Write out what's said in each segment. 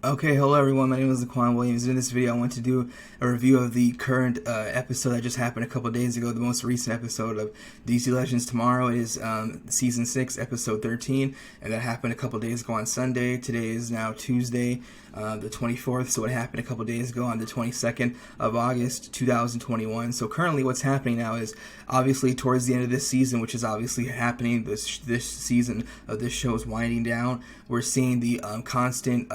Okay, hello everyone, my name is Laquan Williams. In this video I want to do a review of the current episode that just happened a couple of days ago, the most recent episode of DC Legends Tomorrow. It is Season 6, Episode 13, and that happened a couple of days ago on Sunday. Today is now Tuesday, the 24th, so it happened a couple of days ago on the 22nd of August, 2021. So currently what's happening now is, obviously towards the end of this season, which is obviously happening, this season of this show is winding down, we're seeing the constant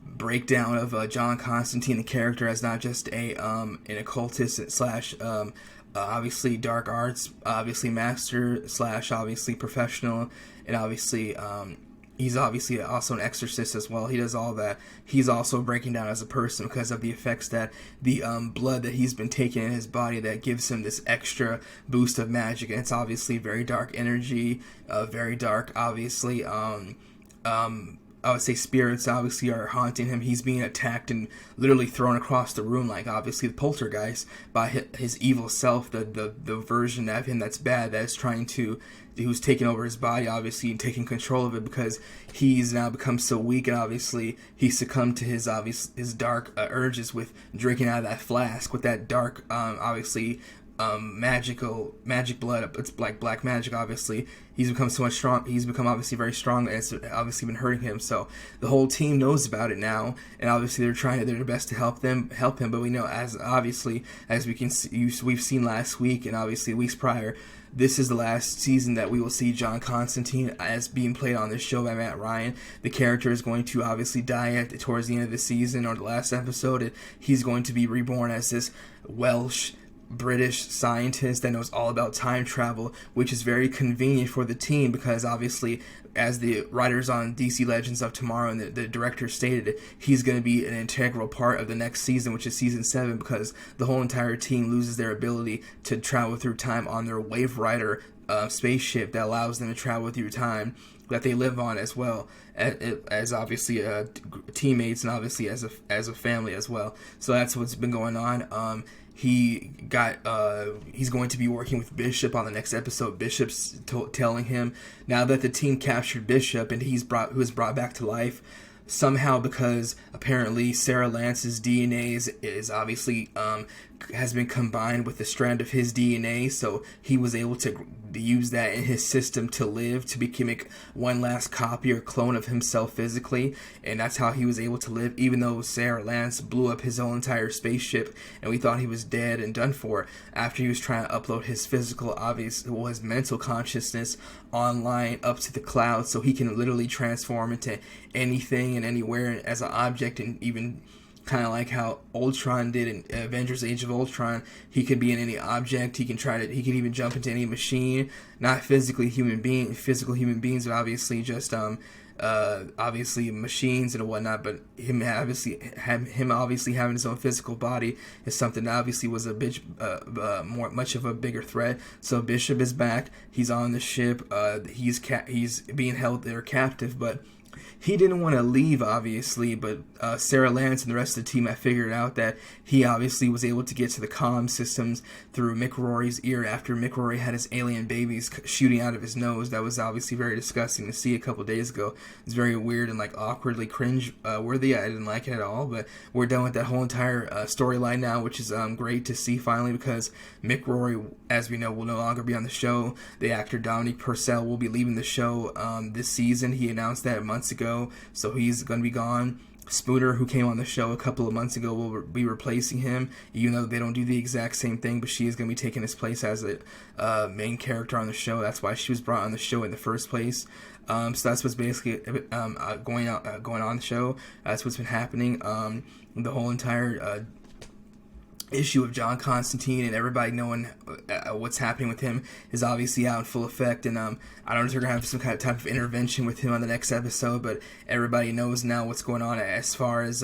breakdown of John Constantine, the character, as not just an occultist slash obviously dark arts, obviously master slash obviously professional, and obviously he's obviously also an exorcist as well. He does all that. He's also breaking down as a person because of the effects that the blood that he's been taking in his body that gives him this extra boost of magic, and it's obviously very dark energy, very dark, obviously. I would say spirits obviously are haunting him. He's being attacked and literally thrown across the room, like obviously the poltergeist, by his evil self, the version of him that's bad, that's who's taking over his body, obviously, and taking control of it, because he's now become so weak, and obviously he succumbed to his dark urges with drinking out of that flask with that dark, obviously magic blood. It's like black magic. Obviously he's become so much strong. He's become obviously very strong, and it's obviously been hurting him. So the whole team knows about it now, and obviously they're trying their best to help him. But we know, as we can see, we've seen last week and obviously weeks prior, this is the last season that we will see John Constantine as being played on this show by Matt Ryan. The character is going to obviously die towards the end of the season or the last episode, and he's going to be reborn as this Welsh British scientist that knows all about time travel, which is very convenient for the team because obviously, as the writers on DC Legends of Tomorrow and the director stated, he's going to be an integral part of the next season, which is season 7, because the whole entire team loses their ability to travel through time on their Wave Rider spaceship that allows them to travel through time that they live on, as well as obviously teammates, and obviously as a family as well. So that's what's been going on. He's going to be working with Bishop on the next episode. Bishop's telling him now that the team captured Bishop and who was brought back to life somehow, because apparently Sarah Lance's DNA is obviously has been combined with the strand of his DNA, so he was able to use that in his system to live, to make one last copy or clone of himself physically, and that's how he was able to live, even though Sarah Lance blew up his whole entire spaceship and we thought he was dead and done for, after he was trying to upload his his mental consciousness online up to the cloud, so he can literally transform into anything and anywhere as an object, and even kind of like how Ultron did in Avengers Age of Ultron, he could be in any object. He can even jump into any machine, not physical human beings, but obviously just obviously machines and whatnot. But him obviously having his own physical body is something that obviously was a bit much of a bigger threat. So Bishop is back. He's on the ship. He's being held there captive, but he didn't want to leave, obviously, but Sarah Lance and the rest of the team have figured out that he obviously was able to get to the comm systems through Mick Rory's ear after Mick Rory had his alien babies shooting out of his nose. That was obviously very disgusting to see a couple days ago. It's very weird and awkwardly cringe worthy. I didn't like it at all, but we're done with that whole entire storyline now, which is great to see finally, because Mick Rory, as we know, will no longer be on the show. The actor Dominic Purcell will be leaving the show this season. He announced that months ago. So he's going to be gone. Spooner, who came on the show a couple of months ago, will be replacing him, even though they don't do the exact same thing, but she is going to be taking his place as a main character on the show. That's why she was brought on the show in the first place. So that's what's basically going on the show. That's what's been happening. The whole entire issue of John Constantine and everybody knowing what's happening with him is obviously out in full effect, and I don't know if they're going to have some kind of type of intervention with him on the next episode, but everybody knows now what's going on as far as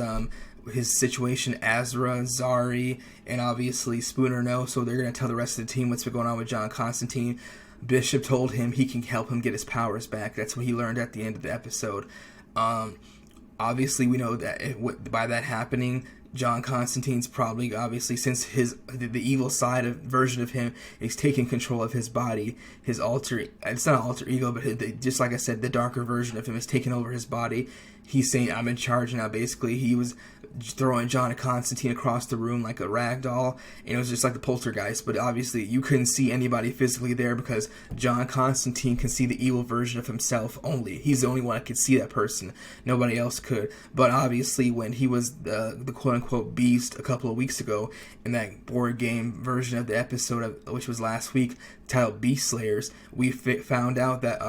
his situation. Azra, Zari, and obviously Spooner know, so they're going to tell the rest of the team what's been going on with John Constantine. Bishop told him he can help him get his powers back. That's what he learned at the end of the episode. Obviously we know that by that happening, John Constantine's probably, obviously, since the evil side version of him is taking control of his body, it's not an alter ego, but just like I said, the darker version of him is taking over his body. He's saying, I'm in charge now. Basically, he was throwing John Constantine across the room like a rag doll, and it was just like the poltergeist. But obviously, you couldn't see anybody physically there because John Constantine can see the evil version of himself only. He's the only one that could see that person. Nobody else could. But obviously, when he was the quote-unquote beast a couple of weeks ago in that board game version of the episode, which was last week, titled Beast Slayers, we found out that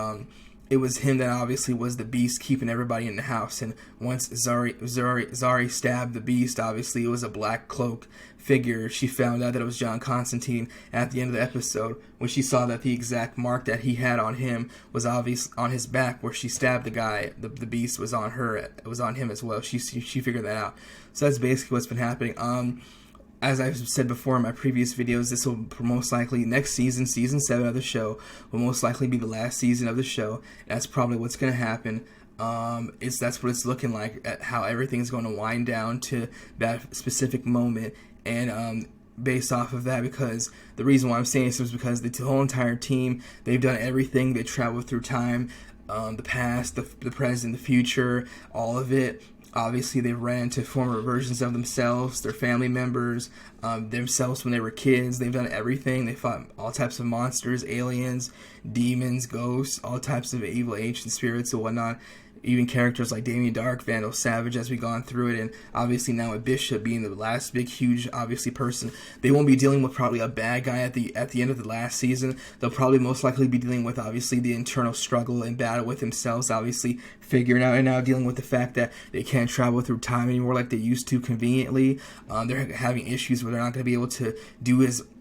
it was him that obviously was the beast keeping everybody in the house. And once Zari stabbed the beast, obviously it was a black cloak figure. She found out that it was John Constantine at the end of the episode when she saw that the exact mark that he had on him was obvious on his back where she stabbed the guy. The beast was on her. It was on him as well. She figured that out. So that's basically what's been happening. As I've said before in my previous videos, this will most likely, next season, season 7 of the show, will most likely be the last season of the show. That's probably what's going to happen. That's what it's looking like, at how everything's going to wind down to that specific moment. And based off of that, because the reason why I'm saying this is because the whole entire team, they've done everything. They traveled through time, the past, the present, the future, all of it. Obviously, they ran into former versions of themselves, their family members, themselves when they were kids. They've done everything. They fought all types of monsters, aliens, demons, ghosts, all types of evil ancient spirits and whatnot. Even characters like Damien Dark, Vandal Savage, as we've gone through it, and obviously now with Bishop being the last big, huge, obviously person. They won't be dealing with probably a bad guy at the end of the last season. They'll probably most likely be dealing with obviously the internal struggle and battle with themselves, obviously figuring out and now dealing with the fact that they can't travel through time anymore like they used to conveniently. They're having issues where they're not going to be able to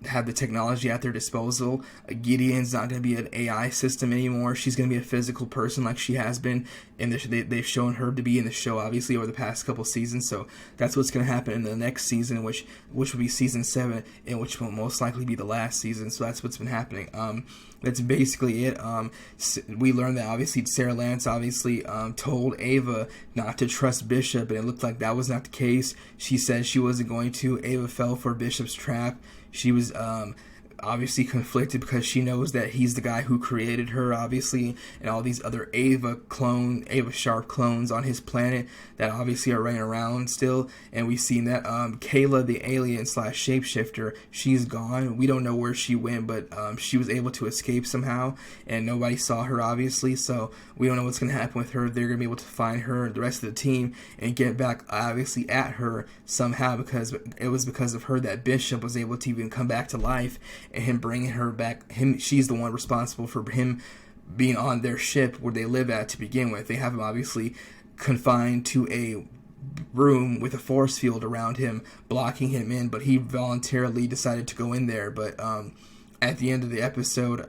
have the technology at their disposal. Gideon's not going to be an AI system anymore. She's going to be a physical person like she has been, and they've shown her to be in the show obviously over the past couple seasons. So that's what's going to happen in the next season, which will be season 7, and which will most likely be the last season. So that's what's been happening. That's basically it. We learned that obviously Sarah Lance obviously told Ava not to trust Bishop, and it looked like that was not the case. She said she wasn't going to. Ava fell for Bishop's trap. She was obviously conflicted because she knows that he's the guy who created her, obviously, and all these other Ava Sharp clones on his planet that obviously are running around still. And we've seen that Kayla, the alien / shapeshifter, she's gone. We don't know where she went, but she was able to escape somehow, and nobody saw her, obviously. So we don't know what's going to happen with her. They're going to be able to find her, the rest of the team, and get back, obviously, at her somehow, because it was because of her that Bishop was able to even come back to life, and him bringing her back. She's the one responsible for him being on their ship where they live at to begin with. They have him obviously confined to a room with a force field around him, blocking him in, but he voluntarily decided to go in there. But at the end of the episode,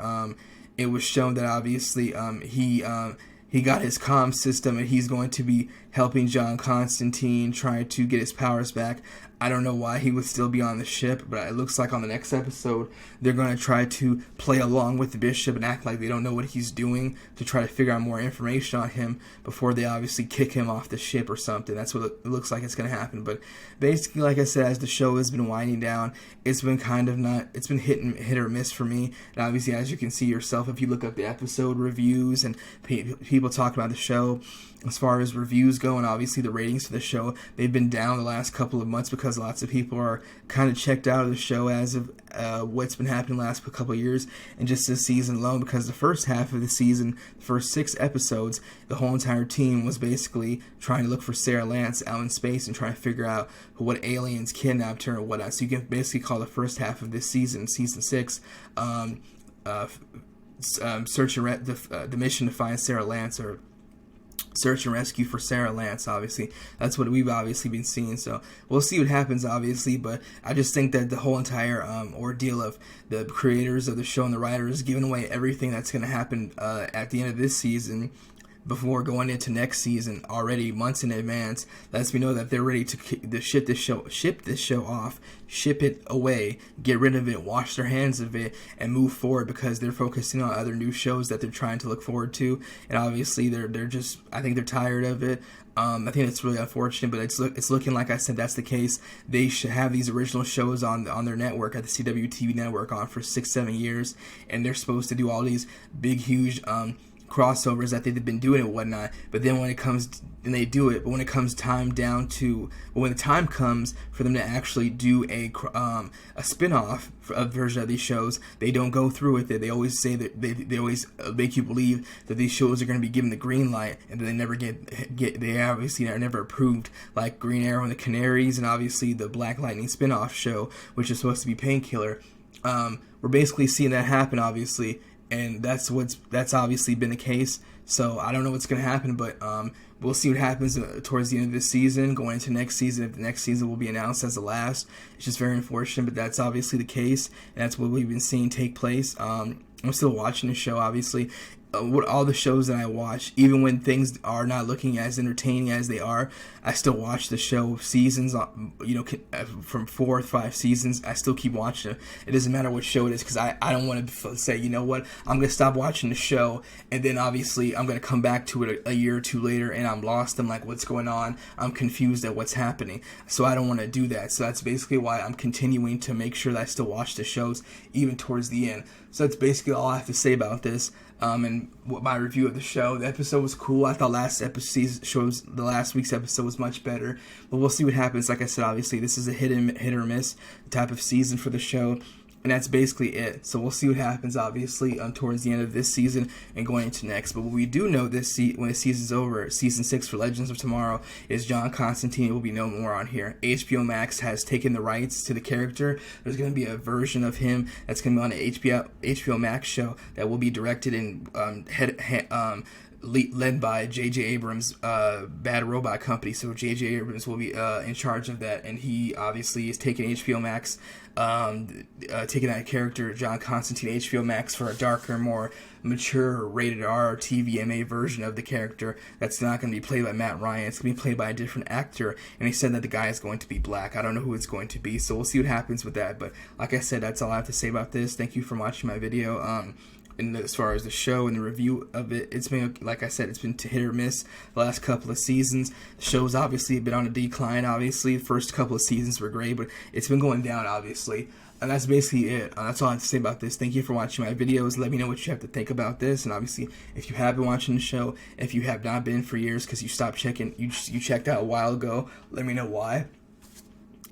it was shown that obviously he got his comm system, and he's going to be helping John Constantine try to get his powers back. I don't know why he would still be on the ship, but it looks like on the next episode they're going to try to play along with the Bishop and act like they don't know what he's doing to try to figure out more information on him before they obviously kick him off the ship or something. That's what it looks like it's going to happen. But basically, like I said, as the show has been winding down, it's been it's been hit or miss for me. And obviously, as you can see yourself, if you look up the episode reviews and people talk about the show, as far as reviews go, and obviously the ratings for the show, they've been down the last couple of months because lots of people are kind of checked out of the show as of what's been happening the last couple of years, and just this season alone, because the first half of the season, the first 6 episodes, the whole entire team was basically trying to look for Sarah Lance out in space and trying to figure out what aliens kidnapped her or whatnot. So you can basically call the first half of this season, season 6, search and the mission to find Sarah Lance, or search and rescue for Sarah Lance. Obviously that's what we've obviously been seeing, so we'll see what happens, obviously. But I just think that the whole entire ordeal of the creators of the show and the writers giving away everything that's going to happen at the end of this season before going into next season already months in advance lets me know that they're ready to ship this show off, ship it away, get rid of it, wash their hands of it, and move forward, because they're focusing on other new shows that they're trying to look forward to. And obviously they're just, I think they're tired of it. I think it's really unfortunate, but it's looking like I said that's the case. They should have these original shows on their network, at the CW TV network, on for 6-7 years, and they're supposed to do all these big, huge crossovers that they've been doing and whatnot. But then when it comes, and they do it, but when it comes when the time comes for them to actually do a spin-off version of these shows, they don't go through with it. They always say that they always make you believe that these shows are going to be given the green light, and then they never they obviously are never approved, like Green Arrow and the Canaries, and obviously the Black Lightning spin-off show, which is supposed to be Painkiller. We're basically seeing that happen, obviously, and that's obviously been the case. So I don't know what's going to happen, but we'll see what happens towards the end of this season, going into next season, if the next season will be announced as the last. It's just very unfortunate, but that's obviously the case, and that's what we've been seeing take place. I'm still watching the show, obviously. All the shows that I watch, even when things are not looking as entertaining as they are, I still watch the show seasons, from 4 or 5 seasons. I still keep watching it. It doesn't matter what show it is, because I don't want to say, you know what, I'm going to stop watching the show, and then obviously I'm going to come back to it a year or two later, and I'm lost. I'm like, what's going on? I'm confused at what's happening. So I don't want to do that. So that's basically why I'm continuing to make sure that I still watch the shows, even towards the end. So that's basically all I have to say about this. And my review of the show. The episode was cool. I thought the last week's episode was much better, but we'll see what happens. Like I said, obviously this is a hit or miss type of season for the show, and that's basically it. So we'll see what happens, obviously, towards the end of this season and going into next. But what we do know when the season's over, season 6 for Legends of Tomorrow, is John Constantine will be no more on here. HBO Max has taken the rights to the character. There's going to be a version of him that's going to be on the HBO Max show that will be directed and led by J.J. Abrams' Bad Robot Company. So J.J. Abrams will be in charge of that, and he obviously is taking HBO Max, taking that character, John Constantine, HBO Max, for a darker, more mature, rated R, TVMA version of the character that's not going to be played by Matt Ryan. It's going to be played by a different actor, and he said that the guy is going to be black. I don't know who it's going to be, so we'll see what happens with that. But like I said, that's all I have to say about this. Thank you for watching my video. And as far as the show and the review of it, it's been, like I said, it's been hit or miss the last couple of seasons. The show's obviously been on a decline, obviously. The first couple of seasons were great, but it's been going down, obviously. And that's basically it. That's all I have to say about this. Thank you for watching my videos. Let me know what you have to think about this. And obviously, if you have been watching the show, if you have not been for years because you stopped checking, you checked out a while ago, let me know why.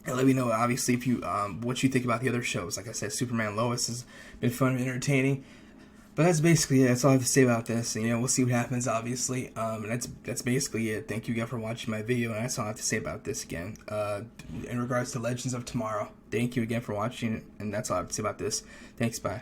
And let me know, obviously, if you what you think about the other shows. Like I said, Superman Lois has been fun and entertaining. But that's basically it. That's all I have to say about this. And, we'll see what happens, obviously. And that's basically it. Thank you again for watching my video. And that's all I have to say about this again. In regards to Legends of Tomorrow. Thank you again for watching. And that's all I have to say about this. Thanks. Bye.